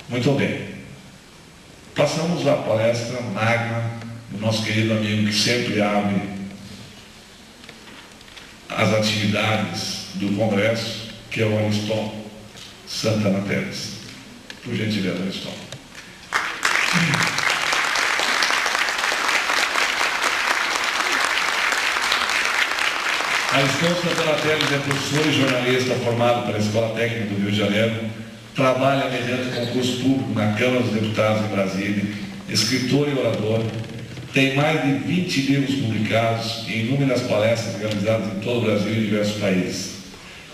Muito bem. Passamos à palestra magna do nosso querido amigo que sempre abre as atividades do Congresso, que é o Ariston Santana Teles. Por gentileza, Ariston. Ariston Santana Teles é professor e jornalista formado pela Escola Técnica do Rio de Janeiro, trabalha mediante concurso público na Câmara dos Deputados em Brasília, escritor e orador, tem mais de 20 livros publicados e inúmeras palestras realizadas em todo o Brasil e em diversos países.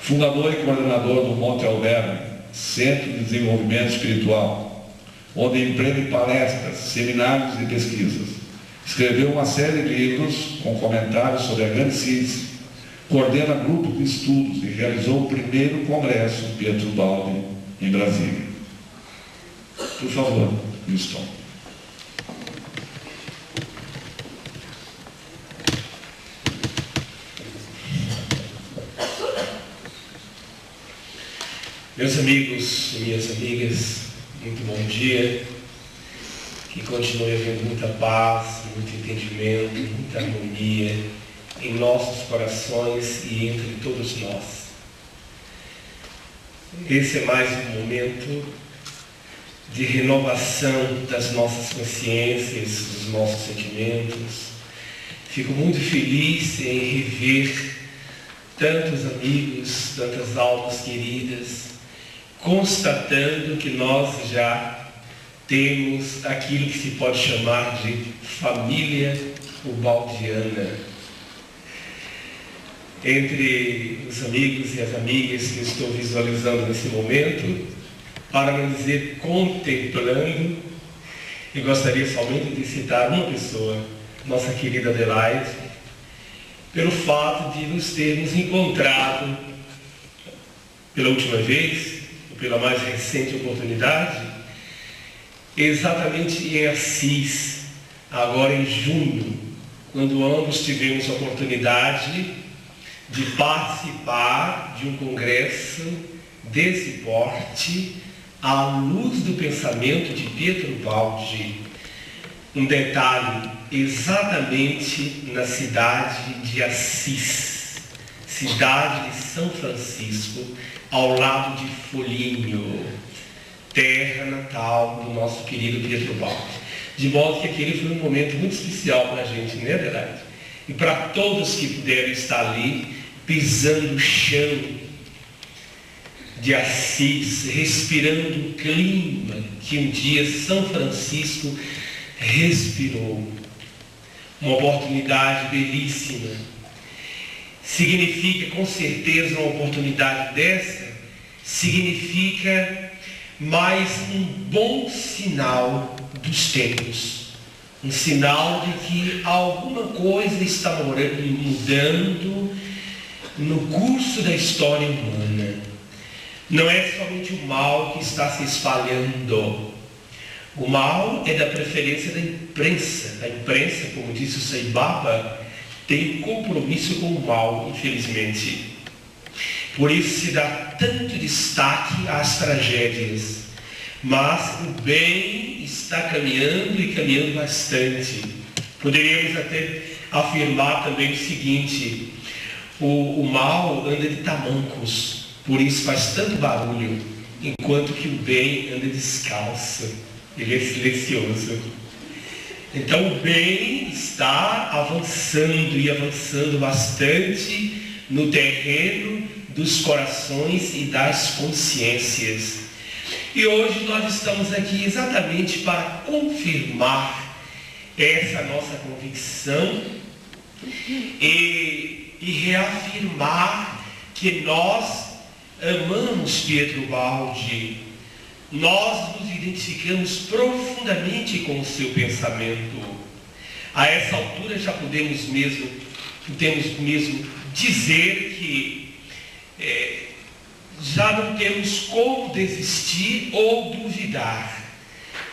Fundador e coordenador do Monte Alverne, Centro de Desenvolvimento Espiritual, onde empreende palestras, seminários e pesquisas. Escreveu uma série de livros com comentários sobre a grande ciência, coordena grupos de estudos e realizou o primeiro congresso Pietro Baldi em Brasília. Por favor, Ariston. Meus amigos e minhas amigas, muito bom dia. Que continue havendo muita paz, muito entendimento, muita harmonia em nossos corações e entre todos nós. Esse é mais um momento de renovação das nossas consciências, dos nossos sentimentos. Fico muito feliz em rever tantos amigos, tantas almas queridas, constatando que nós já temos aquilo que se pode chamar de família ubaldiana. Entre os amigos e as amigas que eu estou visualizando nesse momento, para não dizer contemplando, eu gostaria somente de citar uma pessoa, nossa querida Adelaide, pelo fato de nos termos encontrado pela última vez, pela mais recente oportunidade, exatamente em Assis, agora em junho, quando ambos tivemos a oportunidade de participar de um congresso desse porte à luz do pensamento de Pietro Baldi. Um detalhe, exatamente na cidade de Assis, cidade de São Francisco, ao lado de Foligno, terra natal do nosso querido Pietro Baldi. De modo que aquele foi um momento muito especial para a gente, né, Adelaide? E para todos que puderam estar ali, pisando o chão de Assis, respirando o clima que um dia São Francisco respirou. Uma oportunidade belíssima. Significa, com certeza, uma oportunidade dessa, significa mais um bom sinal dos tempos. Um sinal de que alguma coisa está mudando no curso da história humana. Não é somente o mal que está se espalhando. O mal é da preferência da imprensa. A imprensa, como disse o Saibaba, tem compromisso com o mal, infelizmente. Por isso se dá tanto destaque às tragédias. Mas o bem está caminhando e caminhando bastante. Poderíamos até afirmar também o seguinte: o mal anda de tamancos, por isso faz tanto barulho, enquanto que o bem anda descalço, ele é silencioso. Então o bem está avançando e avançando bastante no terreno dos corações e das consciências. E hoje nós estamos aqui exatamente para confirmar essa nossa convicção e reafirmar que nós amamos Pietro Baldi. Nós nos identificamos profundamente com o seu pensamento. A essa altura já podemos mesmo dizer que já não temos como desistir ou duvidar.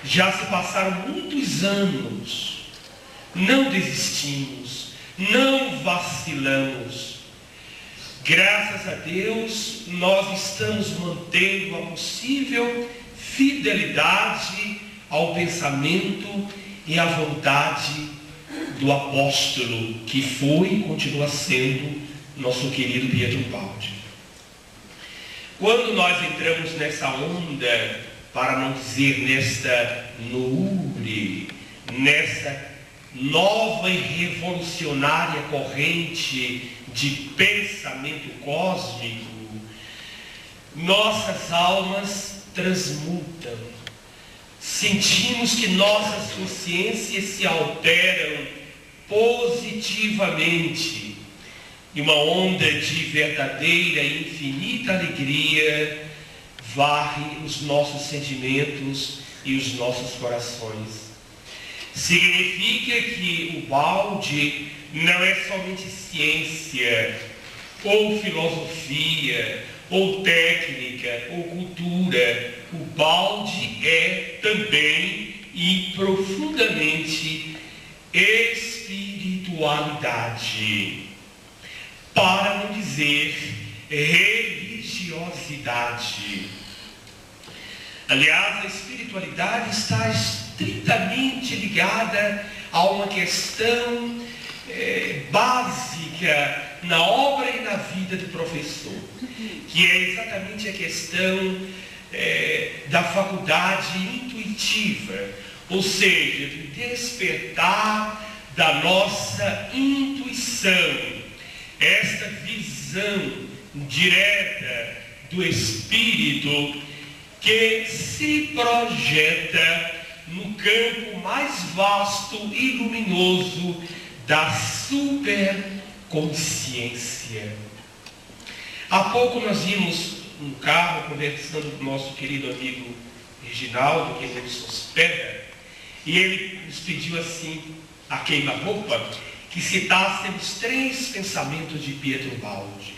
Já se passaram muitos anos, não desistimos, não vacilamos. Graças a Deus, nós estamos mantendo a possível fidelidade ao pensamento e à vontade do apóstolo, que foi e continua sendo nosso querido Pietro Baldi. Quando nós entramos nessa onda, para não dizer nesta nuvem, nessa nova e revolucionária corrente de pensamento cósmico, nossas almas transmutam. Sentimos que nossas consciências se alteram positivamente, e uma onda de verdadeira e infinita alegria varre os nossos sentimentos e os nossos corações. Significa que o balde não é somente ciência, ou filosofia, ou técnica, ou cultura. O balde é também e profundamente espiritualidade, para não dizer religiosidade. Aliás, a espiritualidade está estritamente ligada a uma questão básica na obra e na vida do professor, que é exatamente a questão da faculdade intuitiva, ou seja, do despertar da nossa intuição, esta visão direta do Espírito que se projeta no campo mais vasto e luminoso da superconsciência. Há pouco nós vimos um carro conversando com o nosso querido amigo Reginaldo, que é de Sospeda, e ele nos pediu assim, a queima-roupa, que citássemos 3 pensamentos de Pietro Baldi.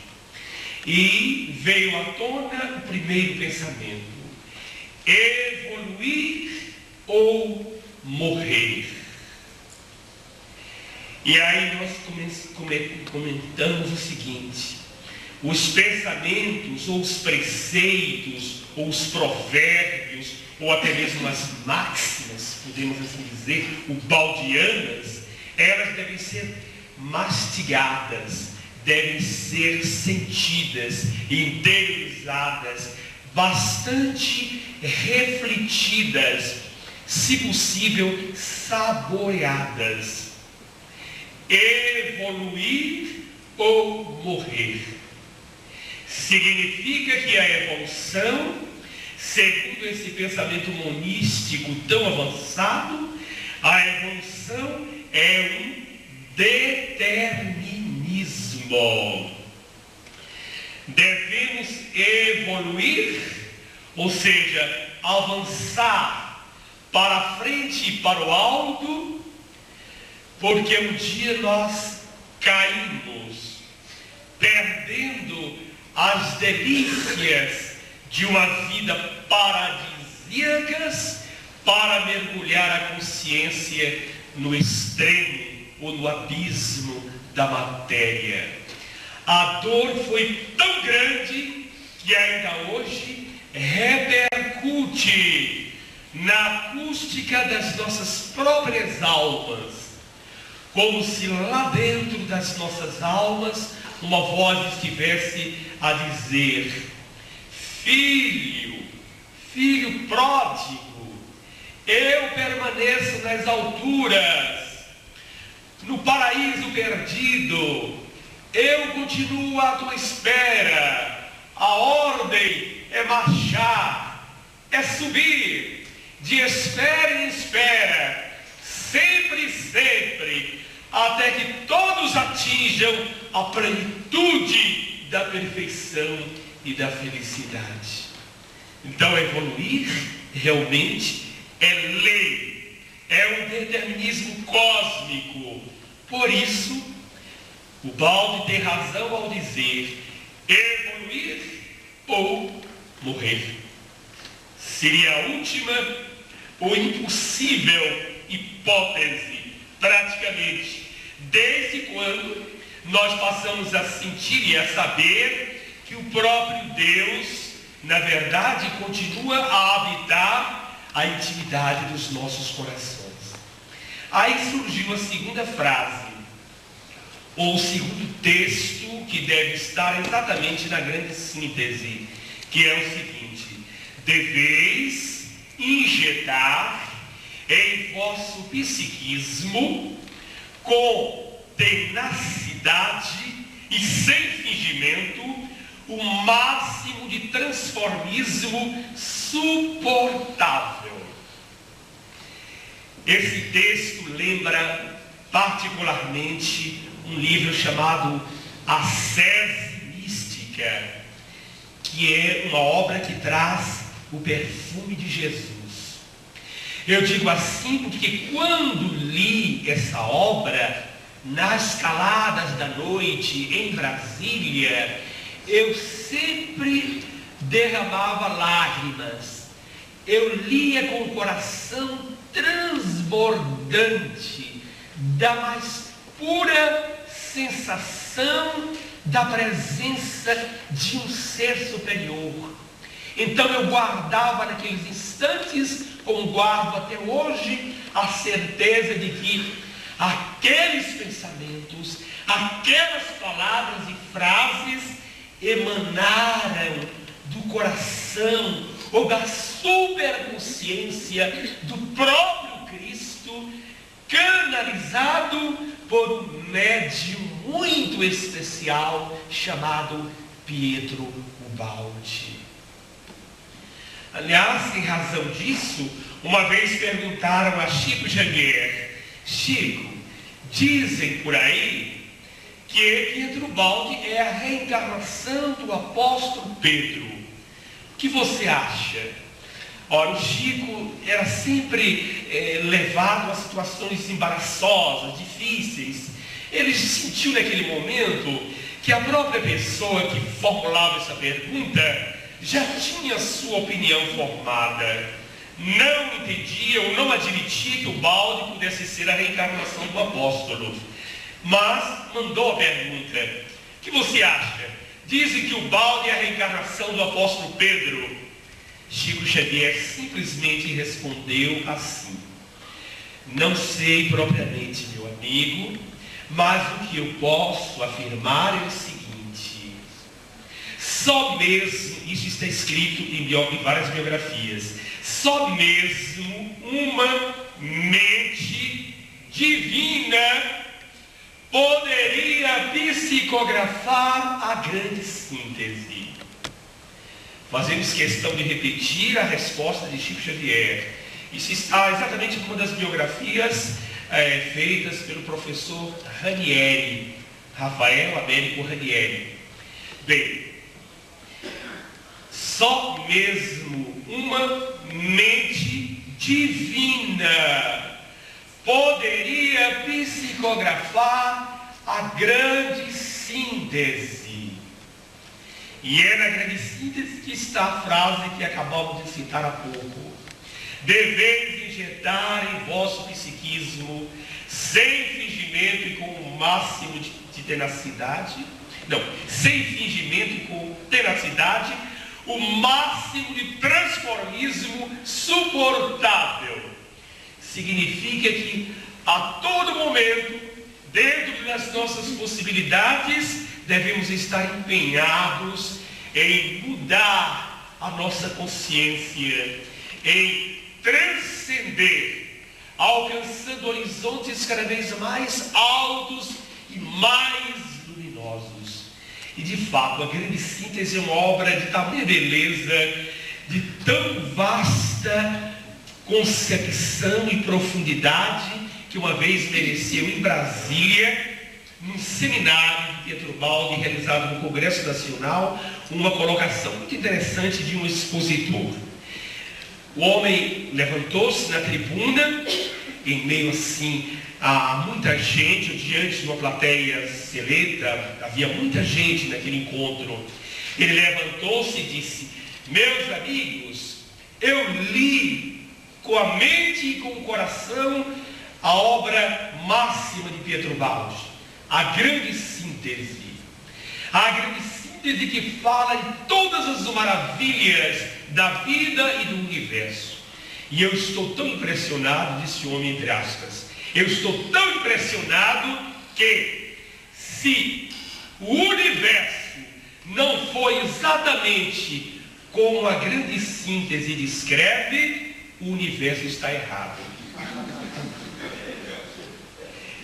E veio à tona o primeiro pensamento: evoluir ou morrer. E aí nós comentamos o seguinte: os pensamentos, ou os preceitos, ou os provérbios, ou até mesmo as máximas, podemos assim dizer, o baldianas, elas devem ser mastigadas, devem ser sentidas, interiorizadas, bastante refletidas, se possível saboreadas. Evoluir ou morrer significa que a evolução, segundo esse pensamento monístico tão avançado, a evolução é um determinismo. Devemos evoluir, ou seja, avançar para a frente e para o alto, porque um dia nós caímos, perdendo as delícias de uma vida paradisíacas, para mergulhar a consciência no extremo ou no abismo da matéria. A dor foi tão grande que ainda hoje repercute na acústica das nossas próprias almas, como se lá dentro das nossas almas uma voz estivesse a dizer: filho, filho pródigo, eu permaneço nas alturas, no paraíso perdido, eu continuo à tua espera. A ordem é marchar, é subir, de espera em espera, sempre e sempre, até que todos atinjam a plenitude da perfeição e da felicidade. Então, evoluir realmente é lei, é um determinismo cósmico. Por isso, o Baldi tem razão ao dizer: evoluir ou morrer. Seria a última ou impossível hipótese, praticamente, desde quando nós passamos a sentir e a saber que o próprio Deus na verdade, continua a habitar a intimidade dos nossos corações. Aí surgiu a segunda frase, ou o segundo texto, que deve estar exatamente na grande síntese, que é o seguinte: deveis injetar em vosso psiquismo com tenacidade e sem fingimento o máximo de transformismo suportável. Esse texto lembra particularmente um livro chamado Ascese Mística, que é uma obra que traz o perfume de Jesus. Eu digo assim porque quando li essa obra, nas caladas da noite em Brasília, eu sempre derramava lágrimas. Eu lia com o coração transbordante da mais pura sensação da presença de um ser superior. Então eu guardava naqueles instantes, como guardo até hoje, a certeza de que aqueles pensamentos, aquelas palavras e frases emanaram do coração ou da superconsciência do próprio Cristo, canalizado por um médium muito especial chamado Pietro Ubaldi. Aliás, em razão disso, uma vez perguntaram a Chico Xavier: Chico, dizem por aí que Pietro Ubaldi é a reencarnação do apóstolo Pedro. O que você acha? Ora, o Chico era sempre levado a situações embaraçosas, difíceis. Ele sentiu naquele momento que a própria pessoa que formulava essa pergunta já tinha sua opinião formada. Não entendia ou não admitia que Ubaldi pudesse ser a reencarnação do apóstolo. Mas mandou a pergunta: o que você acha? Dizem que Ubaldi é a reencarnação do apóstolo Pedro. Chico Xavier simplesmente respondeu assim: não sei propriamente, meu amigo, mas o que eu posso afirmar é o seguinte: só mesmo, isso está escrito em várias biografias, só mesmo uma mente divina poderia psicografar a grande síntese. Fazemos questão de repetir a resposta de Chico Xavier. Isso está exatamente em uma das biografias feitas pelo professor Ranieri, Rafael Américo Ranieri. Bem, só mesmo uma mente divina poderia psicografar a grande síntese. E é na grande síntese que está a frase que acabamos de citar há pouco: deveis injetar em vosso psiquismo, sem fingimento e com o máximo de tenacidade, sem fingimento e com tenacidade, o máximo de transformismo suportável. Significa que a todo momento, dentro das nossas possibilidades, devemos estar empenhados em mudar a nossa consciência, em transcender, alcançando horizontes cada vez mais altos e mais luminosos. E de fato, a grande síntese é uma obra de tamanha beleza, de tão vasta concepção e profundidade, que uma vez mereceu em Brasília, num seminário de Pietro Ubaldi realizado no Congresso Nacional, uma colocação muito interessante de um expositor. O homem levantou-se na tribuna, em meio assim a muita gente, diante de uma plateia seleta, havia muita gente naquele encontro. Ele levantou-se e disse: meus amigos, eu li com a mente e com o coração a obra máxima de Pietro Ubaldi, a grande síntese. A grande síntese síntese que fala em todas as maravilhas da vida e do universo. E eu estou tão impressionado, disse o homem entre aspas, eu estou tão impressionado que se o universo não foi exatamente como a grande síntese descreve, o universo está errado.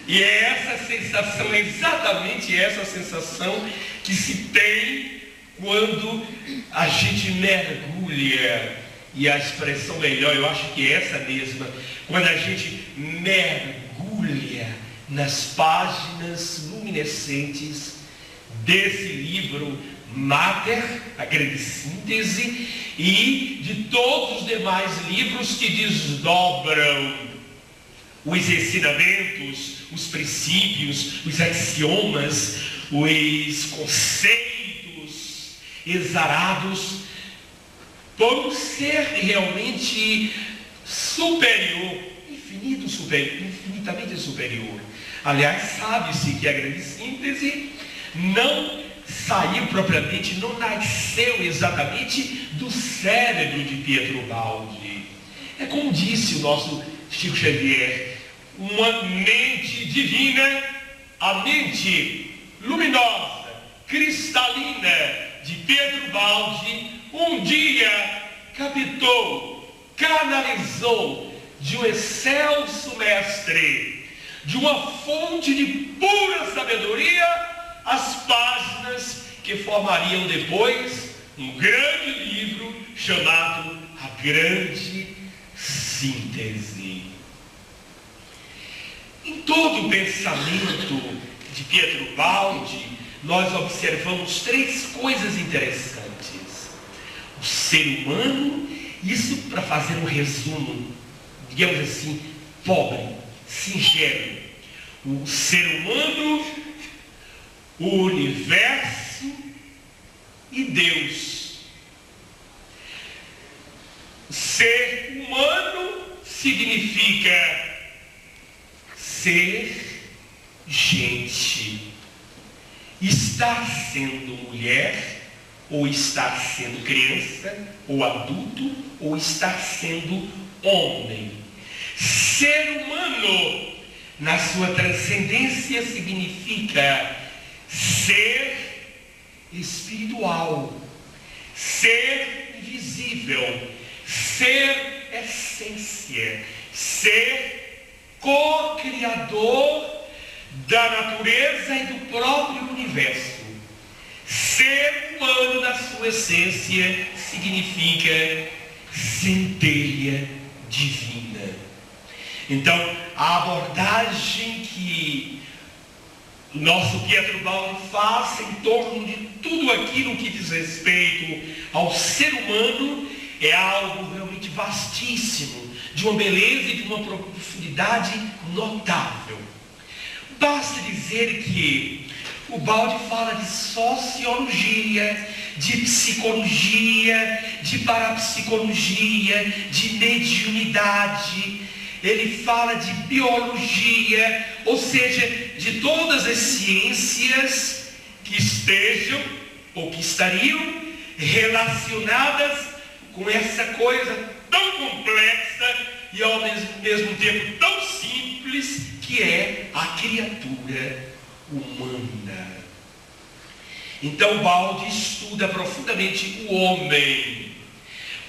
E é essa sensação, exatamente essa sensação que se tem quando a gente mergulha, e a expressão melhor, eu acho que é essa mesma, quando a gente mergulha nas páginas luminescentes desse livro Mater, a grande síntese, e de todos os demais livros que desdobram os ensinamentos, os princípios, os axiomas, os conceitos exarados por um ser realmente superior, infinitamente superior. Aliás, sabe-se que a grande síntese não saiu propriamente, não nasceu exatamente do cérebro de Pietro Baldi. É como disse o nosso Chico Xavier, uma mente divina, a mente luminosa, cristalina de Pietro Baldi, um dia captou, canalizou de um excelso mestre, de uma fonte de pura sabedoria, as páginas que formariam depois um grande livro chamado A Grande Síntese. Em todo o pensamento de Pietro Baldi, nós observamos três coisas interessantes. O ser humano, isso para fazer um resumo, digamos assim, pobre, singelo. O ser humano, o universo e Deus. Ser humano significa ser gente. Estar sendo mulher, ou estar sendo criança, ou adulto, ou estar sendo homem. Ser humano, na sua transcendência, significa ser espiritual, ser invisível, ser essência, ser co-criador da natureza e do próprio universo. Ser humano na sua essência significa centelha divina. Então, a abordagem que o nosso Pietro Baldi faz em torno de tudo aquilo que diz respeito ao ser humano é algo realmente vastíssimo, de uma beleza e de uma profundidade notável. Basta dizer que o Baldi fala de sociologia, de psicologia, de parapsicologia, de mediunidade. Ele fala de biologia, ou seja, de todas as ciências que estejam ou que estariam relacionadas com essa coisa tão complexa e ao mesmo tempo tão simples que é a criatura humana. Então Baldi estuda profundamente o homem,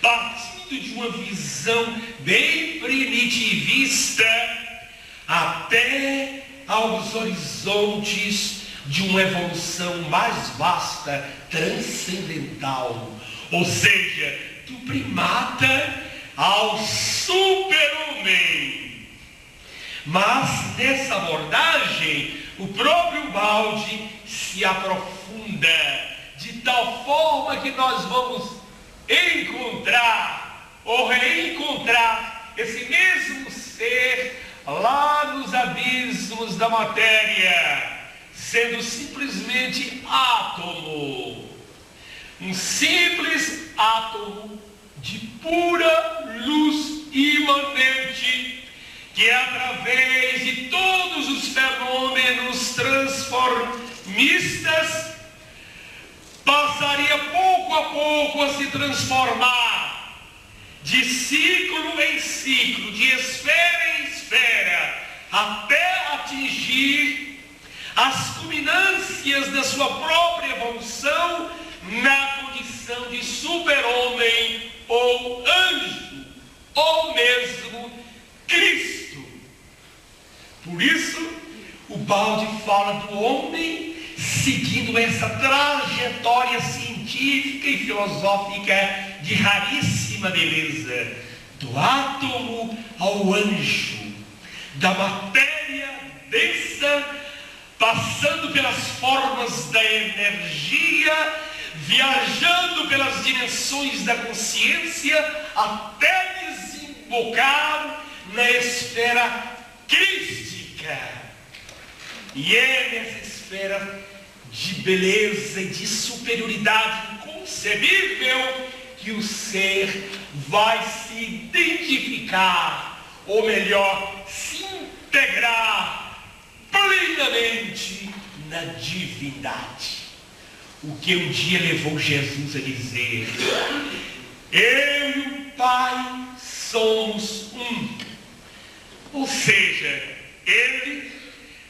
partindo de uma visão bem primitivista até aos horizontes de uma evolução mais vasta, transcendental, ou seja, do primata ao super-homem. Mas nessa abordagem, o próprio Baldi se aprofunda de tal forma que nós vamos encontrar ou reencontrar esse mesmo ser lá nos abismos da matéria, sendo simplesmente átomo, um simples átomo de pura luz imanente, que através de todos os fenômenos transformistas começaria pouco a pouco a se transformar de ciclo em ciclo, de esfera em esfera, até atingir as culminâncias da sua própria evolução na condição de super-homem ou anjo, ou mesmo Cristo. Por isso, o balde fala do homem seguindo essa trajetória científica e filosófica de raríssima beleza, do átomo ao anjo, da matéria densa, passando pelas formas da energia, viajando pelas dimensões da consciência, até desembocar na esfera crística. E é nessa esfera de beleza e de superioridade inconcebível que o ser vai se identificar, ou melhor, se integrar plenamente na divindade. O que um dia levou Jesus a dizer: eu e o Pai somos um. Ou seja, ele,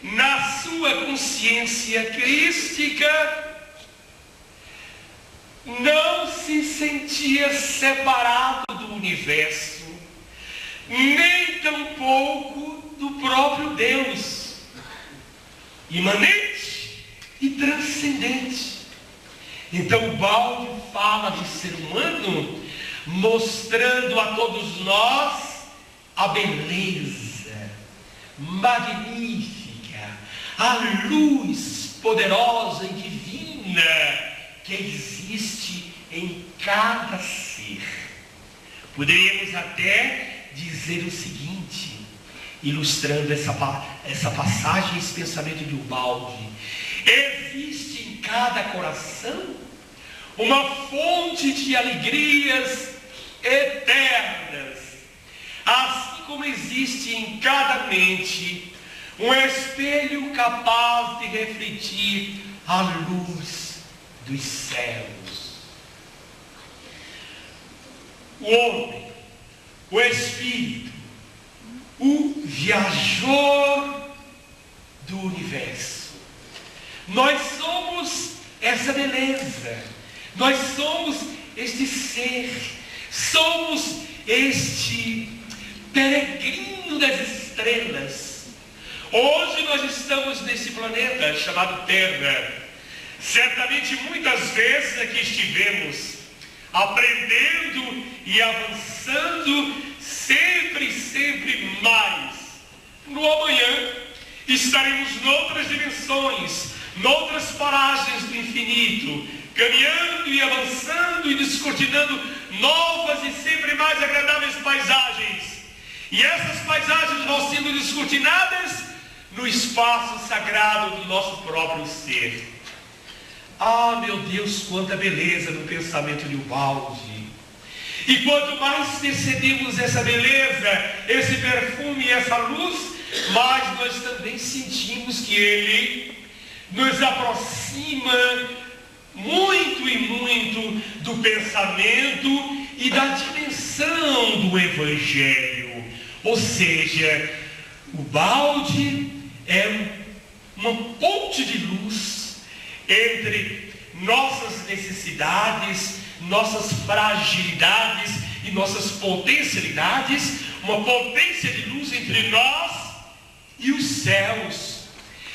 na sua consciência crística, não se sentia separado do universo, nem tampouco do próprio Deus, imanente e transcendente. Então o balde fala do ser humano, mostrando a todos nós a beleza magnífica, a luz poderosa e divina que existe em cada ser. Poderíamos até dizer o seguinte, ilustrando essa passagem, esse pensamento de Ubaldi: existe em cada coração uma fonte de alegrias eternas, assim como existe em cada mente um espelho capaz de refletir a luz dos céus. O homem, o espírito, o viajor do universo. Nós somos essa beleza, nós somos este ser, somos este peregrino das estrelas. Hoje nós estamos nesse planeta chamado Terra. Certamente muitas vezes aqui estivemos aprendendo e avançando sempre mais. No amanhã estaremos noutras dimensões, noutras paragens do infinito, caminhando e avançando e descortinando novas e sempre mais agradáveis paisagens. E essas paisagens vão sendo descortinadas no espaço sagrado do nosso próprio ser. Ah, meu Deus, quanta beleza no pensamento de Ubaldi. E quanto mais percebemos essa beleza, esse perfume e essa luz, mais nós também sentimos que ele nos aproxima muito e muito do pensamento e da dimensão do Evangelho. Ou seja, Ubaldi é uma ponte de luz entre nossas necessidades, nossas fragilidades e nossas potencialidades, uma potência de luz entre nós e os céus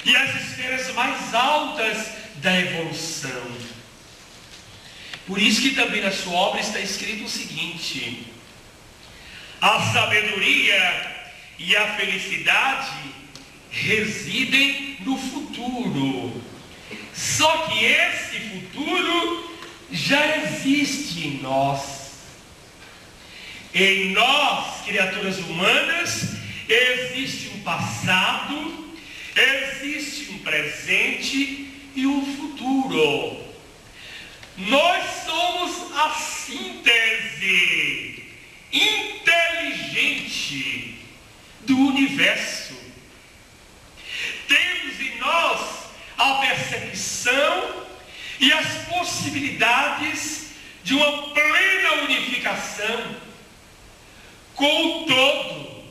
e as esferas mais altas da evolução. Por isso que também na sua obra está escrito o seguinte: a sabedoria e a felicidade residem no futuro. Só que esse futuro já existe em nós. Em nós, criaturas humanas, existe um passado, existe um presente e um futuro. Nós somos a síntese inteligente do universo. Temos em nós a percepção e as possibilidades Contudo,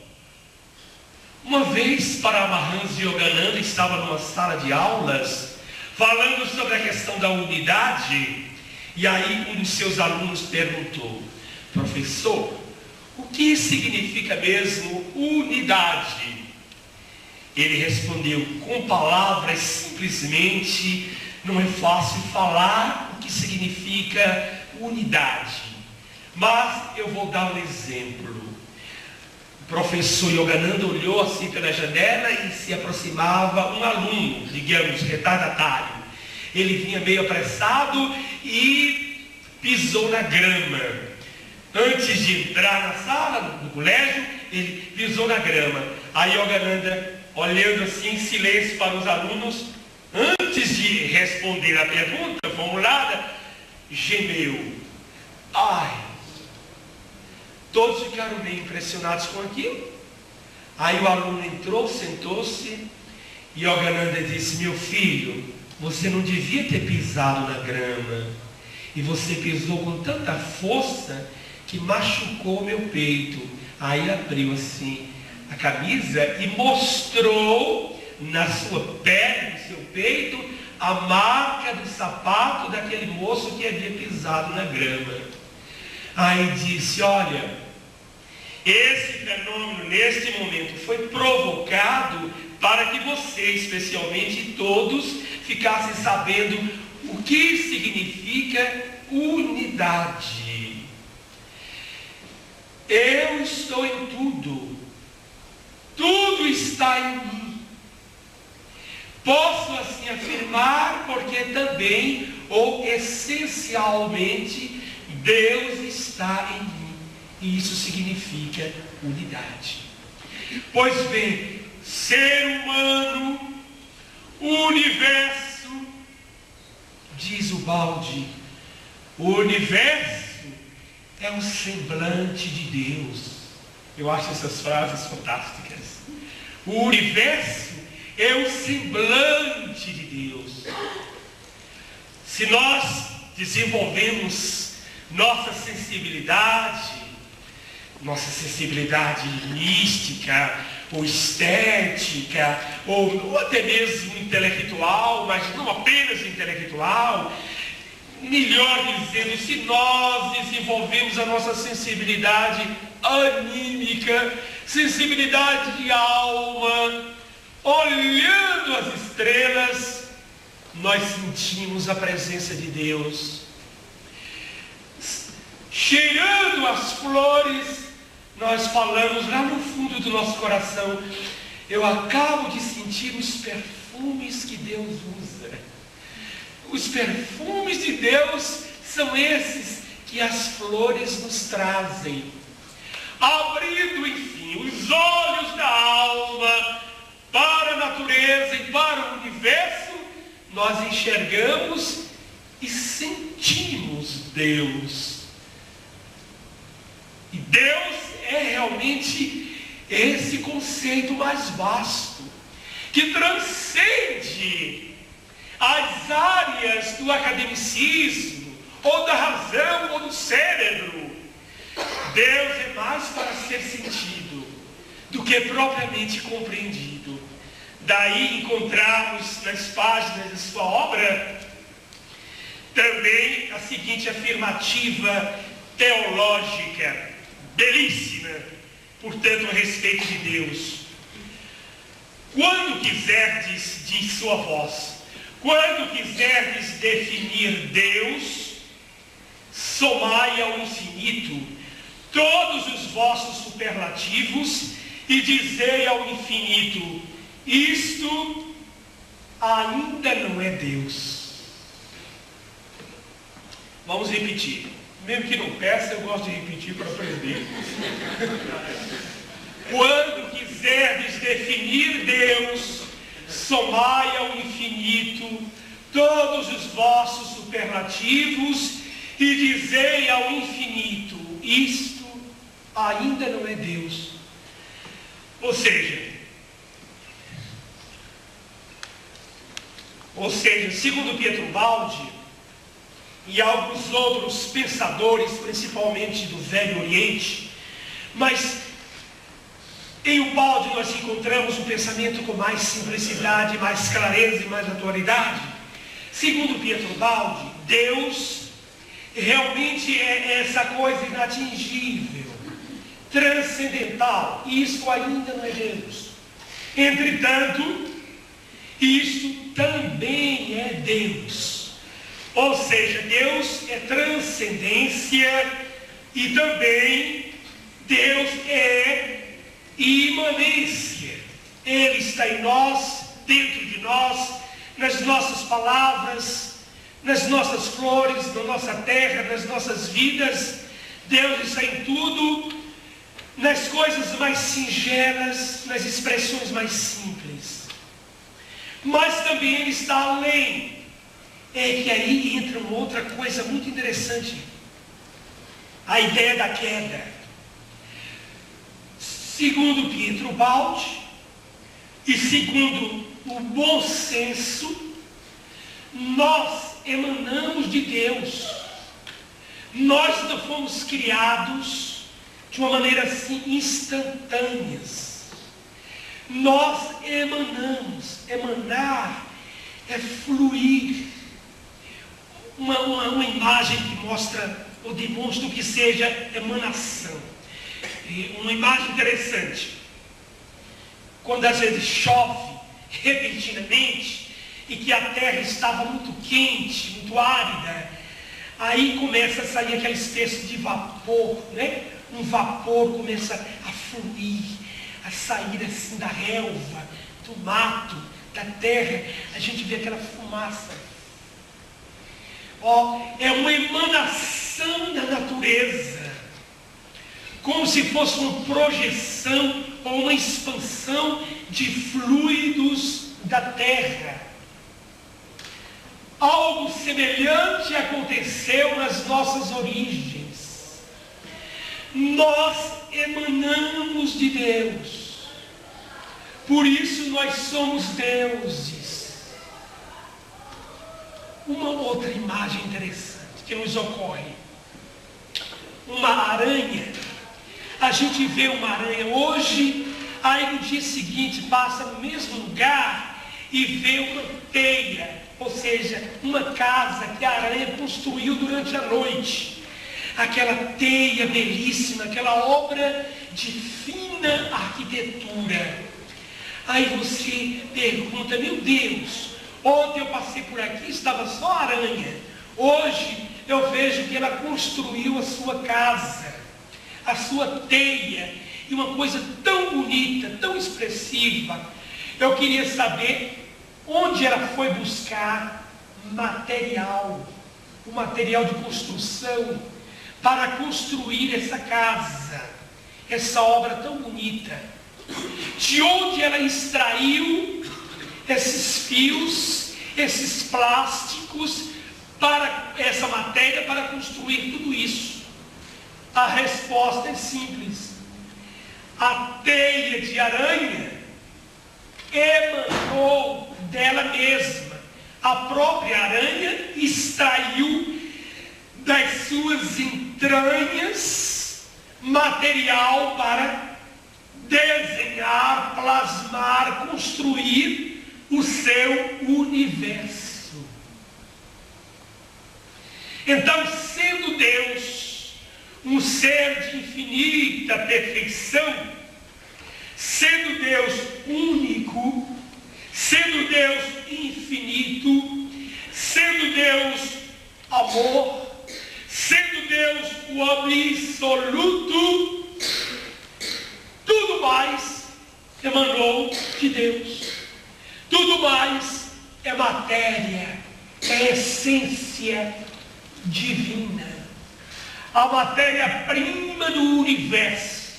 uma vez Paramahansa Yogananda estava numa sala de aulas, falando sobre a questão da unidade, e aí um dos seus alunos perguntou: professor, o que significa mesmo unidade? Ele respondeu: com palavras simplesmente não é fácil falar o que significa unidade, mas eu vou dar um exemplo. O professor Yogananda olhou assim pela janela e se aproximava um aluno, digamos, retardatário. Ele vinha meio apressado e pisou na grama. Antes de entrar na sala, no colégio, ele pisou na grama. Aí Yogananda, olhando assim em silêncio para os alunos, antes de responder a pergunta formulada, gemeu: ai! Todos ficaram meio impressionados com aquilo. Aí o aluno entrou, sentou-se, e Yogananda disse: meu filho, você não devia ter pisado na grama, e você pisou com tanta força que machucou meu peito. Aí abriu assim a camisa e mostrou na sua pele, no seu peito, a marca do sapato daquele moço que havia pisado na grama. Aí disse: olha, esse fenômeno neste momento foi provocado para que você, especialmente todos, ficassem sabendo o que significa unidade. Eu estou em tudo, tudo está em mim. Posso assim afirmar porque também, ou essencialmente, Deus está em mim. E isso significa unidade. Pois bem, ser humano, o universo, diz o Baldi, o universo é um semblante de Deus. Eu acho essas frases fantásticas. O universo é um semblante de Deus. Se nós desenvolvemos nossa sensibilidade mística, ou estética, ou até mesmo intelectual, mas não apenas intelectual, melhor dizendo, se nós desenvolvemos a nossa sensibilidade anímica, sensibilidade de alma, olhando as estrelas, nós sentimos a presença de Deus. Cheirando as flores, nós falamos lá no fundo do nosso coração: eu acabo de sentir os perfumes que Deus usa. Os perfumes de Deus são esses que as flores nos trazem. Abrindo, enfim, os olhos da alma para a natureza e para o universo, nós enxergamos e sentimos Deus. E Deus é realmente esse conceito mais vasto, que transcende as áreas do academicismo, ou da razão, ou do cérebro. Deus é mais para ser sentido do que propriamente compreendido. Daí encontramos nas páginas de sua obra também a seguinte afirmativa teológica, belíssima, portanto, a respeito de Deus: quando quiserdes, diz sua voz, quando quiserdes definir Deus, somai ao infinito todos os vossos superlativos e dizei ao infinito: isto ainda não é Deus. Vamos repetir. Mesmo que não peça, eu gosto de repetir para aprender. Quando quiserdes definir Deus, somai ao infinito todos os vossos superlativos e dizei ao infinito: isto ainda não é Deus. Ou seja, segundo Pietro Baldi e alguns outros pensadores, principalmente do Velho Oriente, Mas em Ubaldi nós encontramos um pensamento com mais simplicidade, mais clareza e mais atualidade. Segundo Pietro Ubaldi, Deus realmente é essa coisa inatingível, transcendental. Isso ainda não é Deus. Entretanto, isto também é Deus. Ou seja, Deus é transcendência e também Deus é imanência. Ele está em nós, dentro de nós, nas nossas palavras, nas nossas flores, na nossa terra, nas nossas vidas. Deus está em tudo, nas coisas mais singelas, nas expressões mais simples. Mas também Ele está além. É que aí entra uma outra coisa muito interessante. A ideia da queda. Segundo Pietro Ubaldi e segundo o bom senso, nós emanamos de Deus. Nós não fomos criados de uma maneira assim instantânea. Nós emanamos. Emanar é fluir. Uma imagem que mostra ou demonstra o que seja emanação. Uma imagem interessante. Quando às vezes chove repentinamente e que a terra estava muito quente, muito árida, aí começa a sair aquela espécie de vapor, né? Um vapor começa a fluir, a sair assim da relva, do mato, da terra. A gente vê aquela fumaça. É uma emanação da natureza, como se fosse uma projeção ou uma expansão de fluidos da terra. Algo semelhante aconteceu nas nossas origens. Nós emanamos de Deus, por isso nós somos deuses. Uma outra imagem interessante que nos ocorre. Uma aranha. A gente vê uma aranha hoje, aí no dia seguinte passa no mesmo lugar e vê uma teia, ou seja, uma casa que a aranha construiu durante a noite. Aquela teia belíssima, aquela obra de fina arquitetura. Aí você pergunta, meu Deus, ontem eu passei por aqui, estava só aranha. Hoje eu vejo que ela construiu a sua casa, a sua teia, e uma coisa tão bonita, tão expressiva. Eu queria saber onde ela foi buscar material, o material de construção, para construir essa casa, essa obra tão bonita. De onde ela extraiu esses fios, esses plásticos, para essa matéria, para construir tudo isso? A resposta é simples. A teia de aranha emanou dela mesma. A própria aranha extraiu das suas entranhas material para desenhar, plasmar, construir o seu universo. Então, sendo Deus um ser de infinita perfeição, sendo Deus único, sendo Deus infinito, sendo Deus amor, sendo Deus o absoluto, tudo mais emanou de Deus. Tudo mais é matéria, é essência divina. A matéria-prima do universo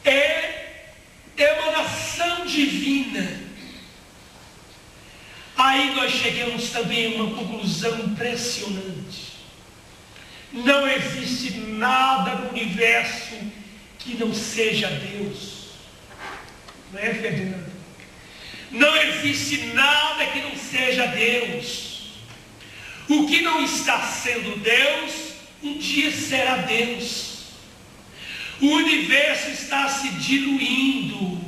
é emanação divina. Aí nós chegamos também a uma conclusão impressionante. Não existe nada no universo que não seja Deus. Não é, Ferdinando? Não existe nada que não seja Deus. O que não está sendo Deus, um dia será Deus. O universo está se diluindo.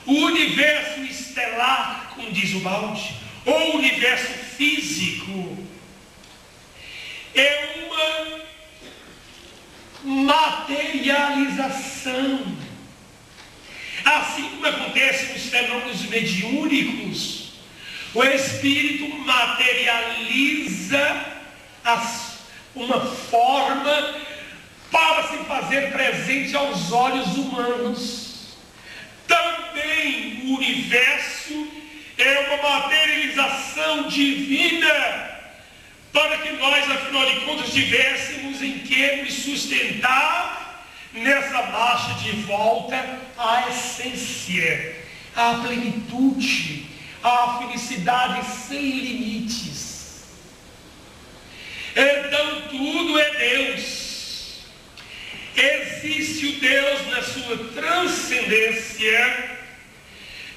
O universo estelar, como diz o Balde, ou o universo físico, é uma materialização. Assim como acontece nos fenômenos mediúnicos, o espírito materializa uma forma para se fazer presente aos olhos humanos. Também o universo é uma materialização divina, para que nós, afinal de contas, tivéssemos em que nos sustentar nessa marcha de volta à essência, à plenitude, à felicidade sem limites. Então tudo é Deus. Existe o Deus na sua transcendência,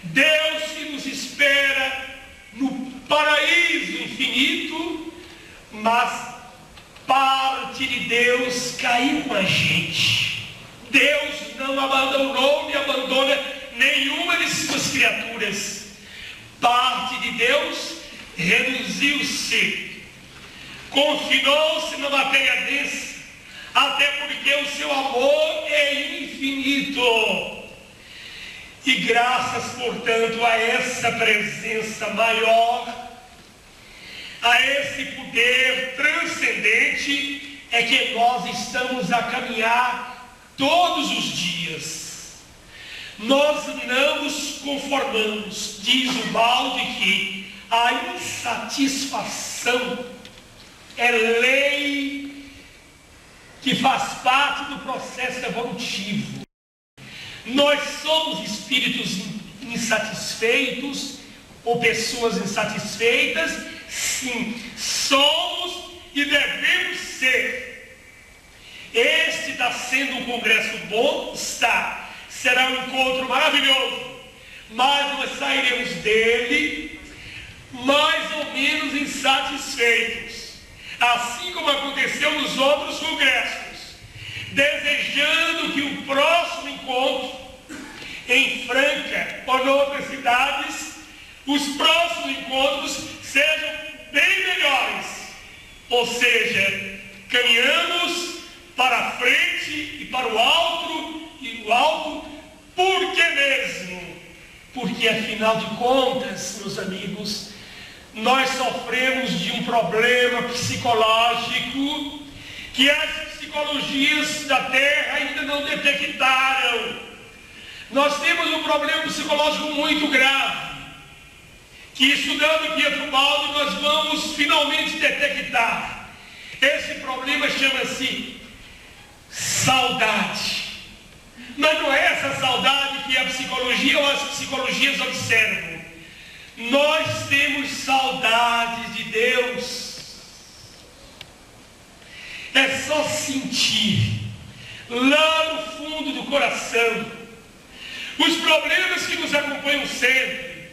Deus que nos espera no paraíso infinito, mas parte de Deus caiu com a gente. Deus não abandonou nem abandona nenhuma de suas criaturas. Parte de Deus reduziu-se, confinou-se na matéria densa, até porque o seu amor é infinito. E graças, portanto, a essa presença maior, a esse poder transcendente, é que nós estamos a caminhar todos os dias. Nós não nos conformamos. Diz o Balde que a insatisfação é lei que faz parte do processo evolutivo. Nós somos espíritos insatisfeitos ou pessoas insatisfeitas? Sim, somos e devemos ser. Este está sendo um congresso bom? Está. Será um encontro maravilhoso. Mas nós sairemos dele mais ou menos insatisfeitos. Assim como aconteceu nos outros congressos. Desejando que o próximo encontro em Franca ou em outras cidades, os próximos encontros sejam bem melhores. Ou seja, caminhamos para a frente e para o alto, por que mesmo? Porque afinal de contas, meus amigos, nós sofremos de um problema psicológico que as psicologias da Terra ainda não detectaram. Nós temos um problema psicológico muito grave, que estudando Pietro Baldo nós vamos finalmente detectar. Esse problema chama-se saudade. Mas não é essa saudade que a psicologia ou as psicologias observam. Nós temos saudade de Deus. É só sentir lá no fundo do coração os problemas que nos acompanham sempre,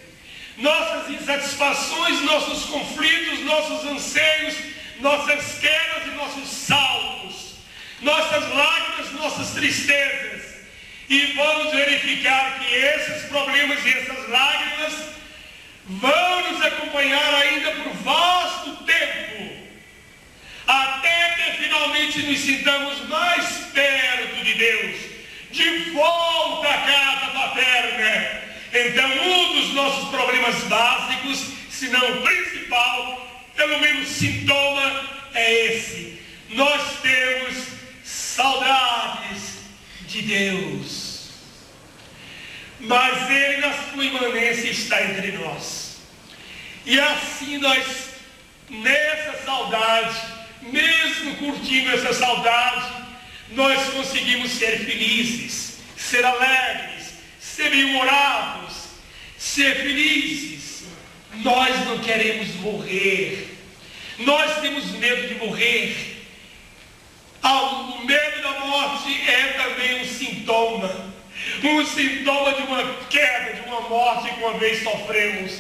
nossas insatisfações, nossos conflitos, nossos anseios, nossas quedas e nossos saltos, nossas lágrimas, nossas tristezas. E vamos verificar que esses problemas e essas lágrimas vão nos acompanhar ainda por vasto tempo, até que finalmente nos sintamos mais perto de Deus, de volta à casa paterna. Então, um dos nossos problemas básicos, se não o principal, pelo menos sintoma, é esse. Nós temos saudades de Deus, mas Ele na sua imanência está entre nós. E assim nós, nessa saudade, mesmo curtindo essa saudade, nós conseguimos ser felizes, ser alegres, ser bem-humorados, ser felizes. Nós não queremos morrer. Nós temos medo de morrer. O medo da morte é também um sintoma de uma queda, de uma morte que uma vez sofremos,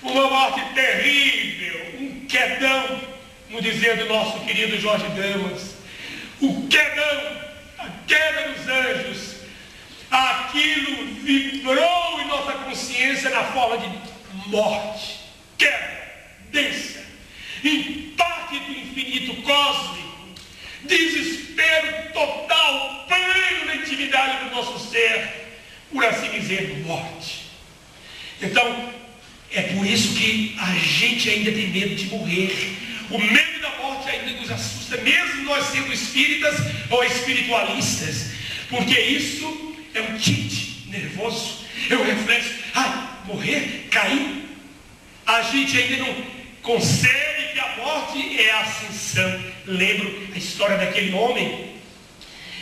uma morte terrível, um quedão, no dizer do nosso querido Jorge Damas, o quedão, a queda aquilo vibrou em nossa consciência na forma de morte, queda, densa, impacto infinito cósmico, desespero total, pleno na intimidade do nosso ser, por assim dizer, morte. Então, é por isso que a gente ainda tem medo de morrer. O medo da morte ainda nos assusta, mesmo nós sendo espíritas ou espiritualistas, porque isso é um tique nervoso, é um reflexo. Ai, morrer, cair. A gente ainda não concebe que a morte é a ascensão. Lembro a história daquele homem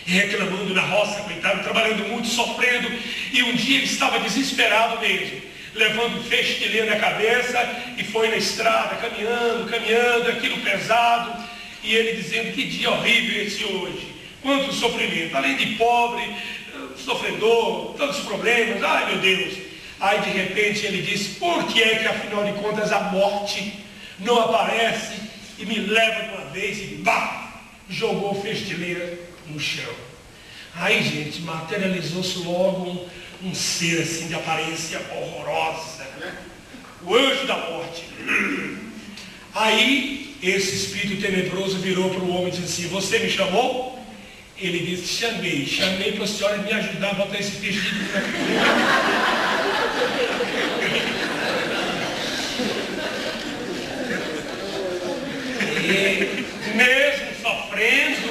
reclamando na roça, coitado, trabalhando muito, sofrendo, e um dia ele estava desesperado mesmo, levando um feixe de lenha na cabeça, e foi na estrada, caminhando, aquilo pesado, e ele dizendo: que dia horrível esse hoje, quanto sofrimento, além de pobre, sofredor, tantos problemas, ai meu Deus. Aí de repente ele disse: por que é que afinal de contas a morte não aparece e me leva de uma vez e pá, jogou o feixe de lenha no chão. Aí, gente, materializou-se logo um ser assim de aparência horrorosa, né? O anjo da morte. Aí esse espírito tenebroso virou para o homem e disse assim: você me chamou? Ele disse: chamei para a senhora me ajudar a botar esse peixe de lenha e mesmo sofrendo,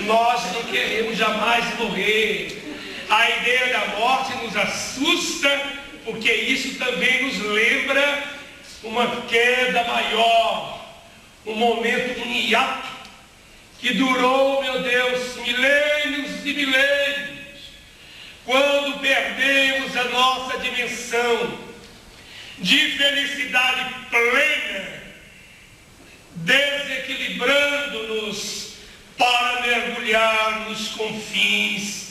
nós não queremos jamais morrer. A ideia da morte nos assusta, porque isso também nos lembra uma queda maior, um momento, um hiato, que durou, meu Deus, milênios e milênios, quando perdemos a nossa dimensão de felicidade plena, desequilibrando-nos para mergulhar nos confins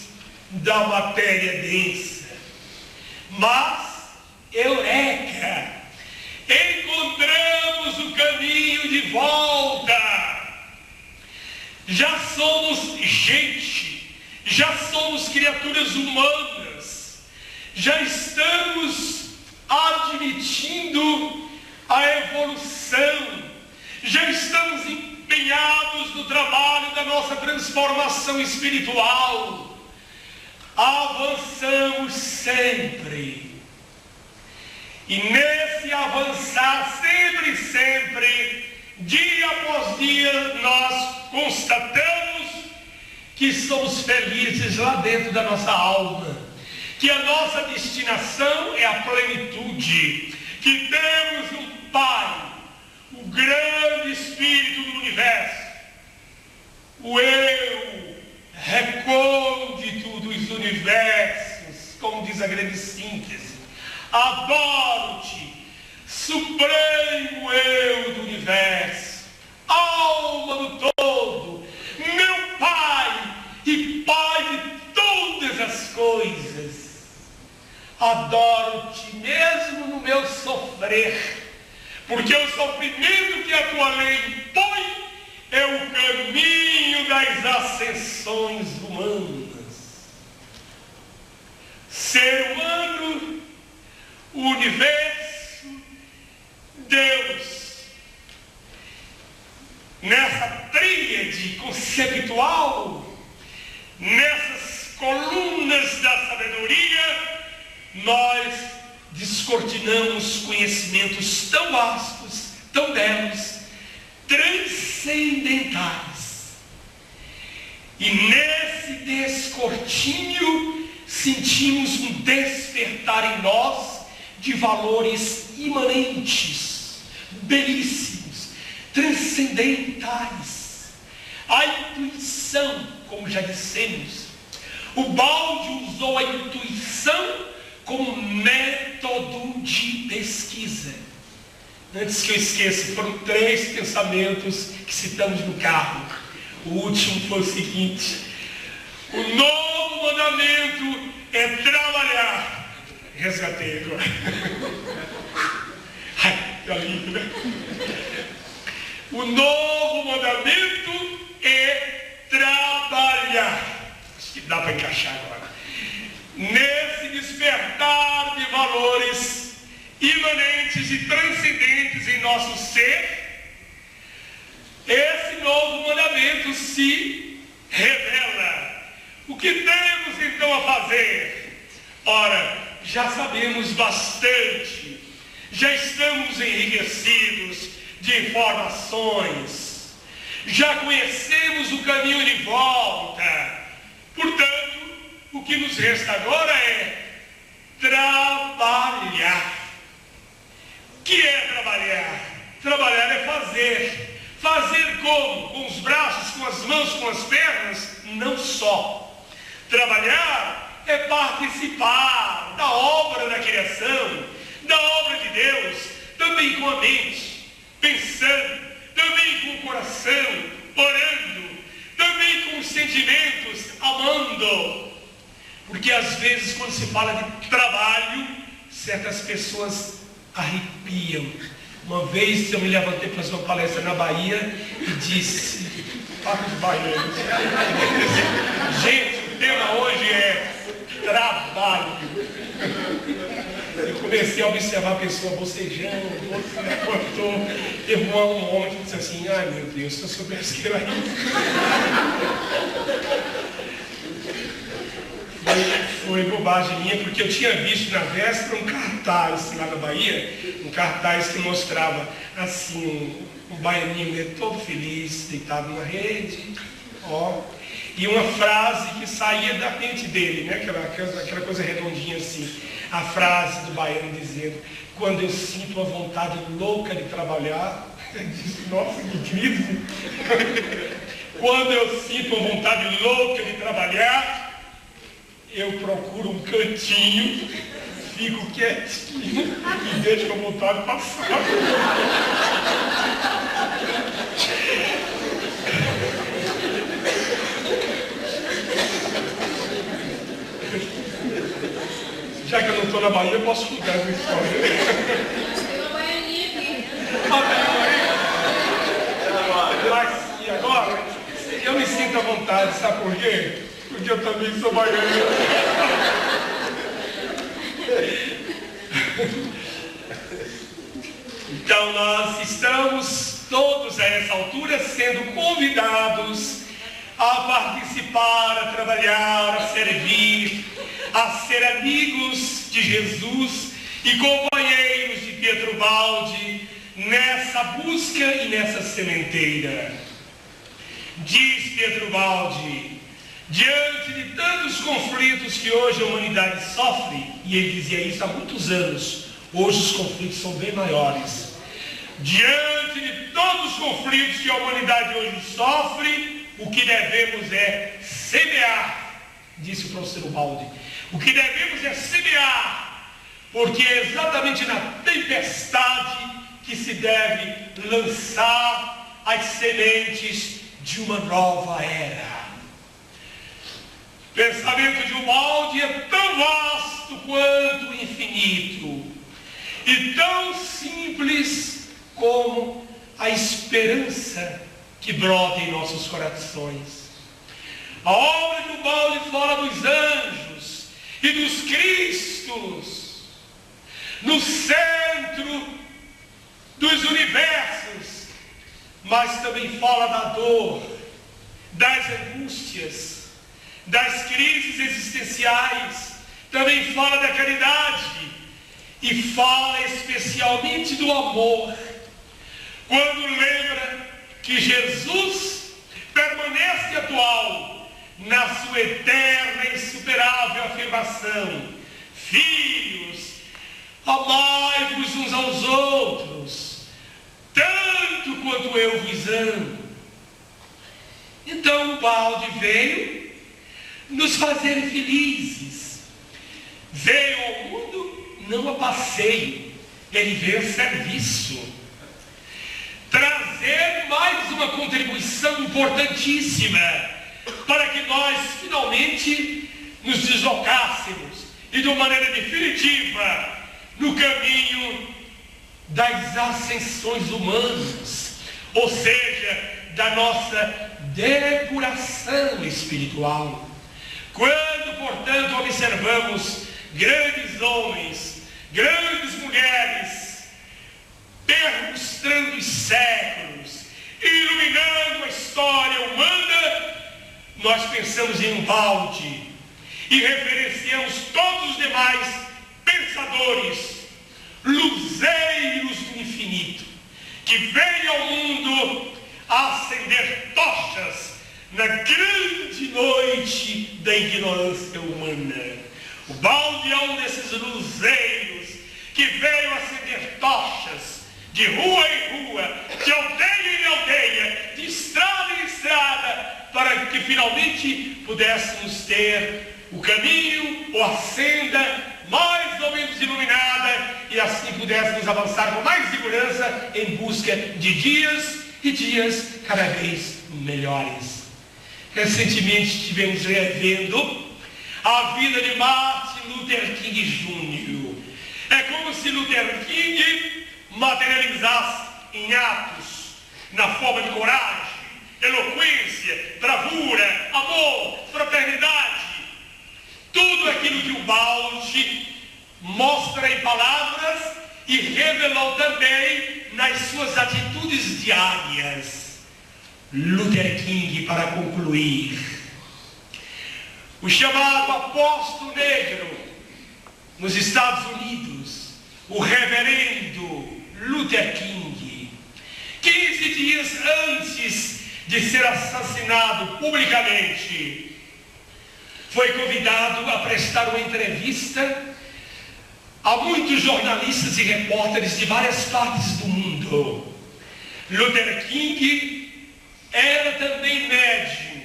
da matéria densa. Mas, eureka! Encontramos o caminho de volta. Já somos gente, já somos criaturas humanas, já estamos admitindo a evolução, já estamos empenhados no trabalho da nossa transformação espiritual. Avançamos sempre. E nesse avançar sempre, dia após dia, nós constatamos que somos felizes lá dentro da nossa alma, que a nossa destinação é a plenitude, que temos um Pai, o grande Espírito do Universo, o Eu, recôndito dos universos, como diz a grande síntese. Adoro-te, supremo Eu do universo, alma do todo, meu Pai e Pai de todas as coisas. Adoro-te mesmo no meu sofrer, porque o sofrimento que a tua lei impõe é o caminho das ascensões humanas. Ser humano, o universo, Deus. Nessa tríade conceitual, nessas colunas da sabedoria, nós descortinamos conhecimentos tão vastos, tão belos, transcendentais. E nesse descortínio sentimos um despertar em nós de valores imanentes, belíssimos, transcendentais. A intuição, como já dissemos, o Balde usou a intuição como método de pesquisa. Antes que eu esqueça, foram 3 pensamentos que citamos no carro. O último foi o seguinte: o novo mandamento é trabalhar. Resgatei agora. Ai, que alívio, né? O novo mandamento é trabalhar. Acho que dá para encaixar agora. nesse despertar de valores imanentes e transcendentes em nosso ser, esse novo mandamento se revela. O que temos então a fazer? Ora, já sabemos bastante, já estamos enriquecidos de informações, já conhecemos o caminho de volta. Portanto, o que nos resta agora é trabalhar. O que é trabalhar? Trabalhar é fazer. Fazer como? Com os braços, com as mãos, com as pernas? Não só. Trabalhar é participar da obra da criação, da obra de Deus, também com a mente, pensando, também com o coração, orando, também com os sentimentos, amando. Porque às vezes quando se fala de trabalho, certas pessoas arrepiam. Uma vez eu me levantei para fazer uma palestra na Bahia e disse para os baianos: gente, o tema hoje é trabalho. Eu comecei a observar a pessoa bocejando, o outro se levantou, teve um homem que disse assim: ai meu Deus, se eu soubesse que era isso. Foi bobagem minha, porque eu tinha visto na véspera um cartaz lá na Bahia, um cartaz que mostrava assim, um baianinho todo feliz, deitado na rede, ó, e uma frase que saía da mente dele, né? Aquela coisa redondinha assim, a frase do baiano dizendo: quando eu sinto a vontade louca de trabalhar, eu disse: nossa, que crise! Quando eu sinto a vontade louca de trabalhar, eu procuro um cantinho, fico quietinho e deixo a vontade passar. Já que eu não estou na Bahia, eu posso contar essa história. Tem uma baianinha aqui. Mas, e agora? Eu me sinto à vontade, sabe por quê? Porque eu também sou baiano. Então nós estamos todos a essa altura sendo convidados a participar, a trabalhar, a servir, a ser amigos de Jesus e companheiros de Pietro Baldi nessa busca e nessa sementeira. Diz Pietro Baldi: diante de tantos conflitos que hoje a humanidade sofre, e ele dizia isso há muitos anos, hoje os conflitos são bem maiores. Diante de todos os conflitos que a humanidade hoje sofre, o que devemos é semear, disse o professor Baldi. O que devemos é semear, porque é exatamente na tempestade que se deve lançar as sementes de uma nova era. O pensamento de Baldi é tão vasto quanto infinito e tão simples como a esperança que brota em nossos corações. A obra do Baldi fala dos anjos e dos cristos no centro dos universos, mas também fala da dor, das angústias, das crises existenciais, também fala da caridade e fala especialmente do amor, quando lembra que Jesus permanece atual na sua eterna e insuperável afirmação: filhos, amai-vos uns aos outros, tanto quanto eu vos amo. Então o Baldi veio nos fazer felizes, veio ao mundo não a passeio, ele veio a serviço, trazer mais uma contribuição importantíssima para que nós finalmente nos deslocássemos e de uma maneira definitiva no caminho das ascensões humanas, ou seja, da nossa depuração espiritual. Quando, portanto, observamos grandes homens, grandes mulheres, perlustrando os séculos, iluminando a história humana, nós pensamos em um balde e referenciamos todos os demais pensadores, luzeiros do infinito, que veio ao mundo a acender tochas na grande noite da ignorância humana. O balde é um desses luzeiros que veio acender tochas de rua em rua, de aldeia em aldeia, de estrada em estrada, para que finalmente pudéssemos ter o caminho ou a senda mais ou menos iluminada e assim pudéssemos avançar com mais segurança em busca de dias e dias cada vez melhores. Recentemente estivemos revendo a vida de Martin Luther King Jr. É como se Luther King materializasse em atos, na forma de coragem, eloquência, bravura, amor, fraternidade, tudo aquilo que o balde mostra em palavras e revelou também nas suas atitudes diárias. Luther King, para concluir, o chamado apóstolo negro nos Estados Unidos, o reverendo Luther King, 15 dias antes de ser assassinado publicamente, foi convidado a prestar uma entrevista a muitos jornalistas e repórteres de várias partes do mundo. Luther King era também médium,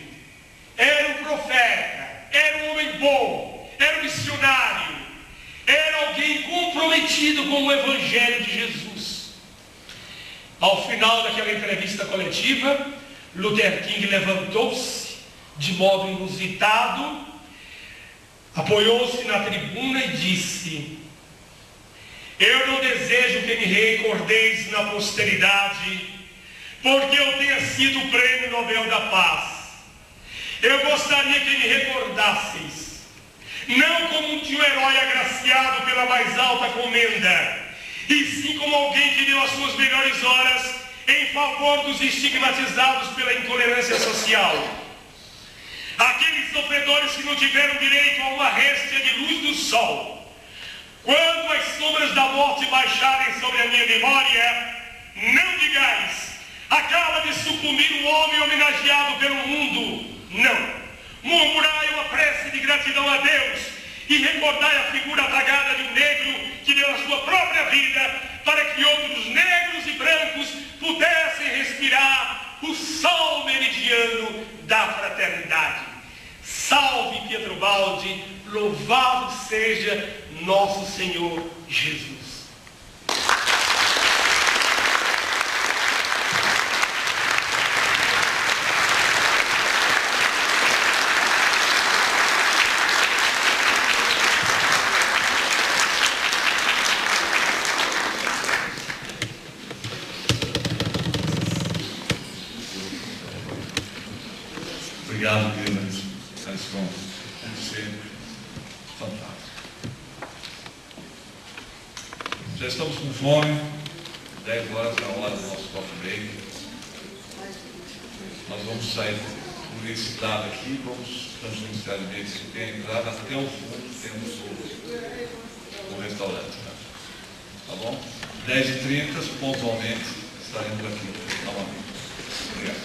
era um profeta, era um homem bom, era um missionário, era alguém comprometido com o Evangelho de Jesus. Ao final daquela entrevista coletiva, Luther King levantou-se de modo inusitado, apoiou-se na tribuna e disse: eu não desejo que me recordeis na posteridade, porque eu tenha sido o prêmio Nobel da Paz. Eu gostaria que me recordasseis, não como um herói agraciado pela mais alta comenda, e sim como alguém que deu as suas melhores horas em favor dos estigmatizados pela intolerância social. Aqueles sofredores que não tiveram direito a uma réstia de luz do sol. Quando as sombras da morte baixarem sobre a minha memória, não digais: acaba de sucumbir um homem homenageado pelo mundo. Não. Murmurai uma prece de gratidão a Deus e recordai a figura apagada de um negro que deu a sua própria vida para que outros negros e brancos pudessem respirar o sol meridiano da fraternidade. Salve Pietro Baldi, louvado seja nosso Senhor Jesus. Obrigado, querida Alisson. Como sempre, fantástico. Já estamos com fome, 10 horas é a hora do nosso coffee break. Nós vamos sair por esse lado aqui, vamos transjudicialmente que tem a entrada até o fundo, temos o restaurante. Né? Tá bom? 10h30, pontualmente, estaremos aqui novamente. Obrigado.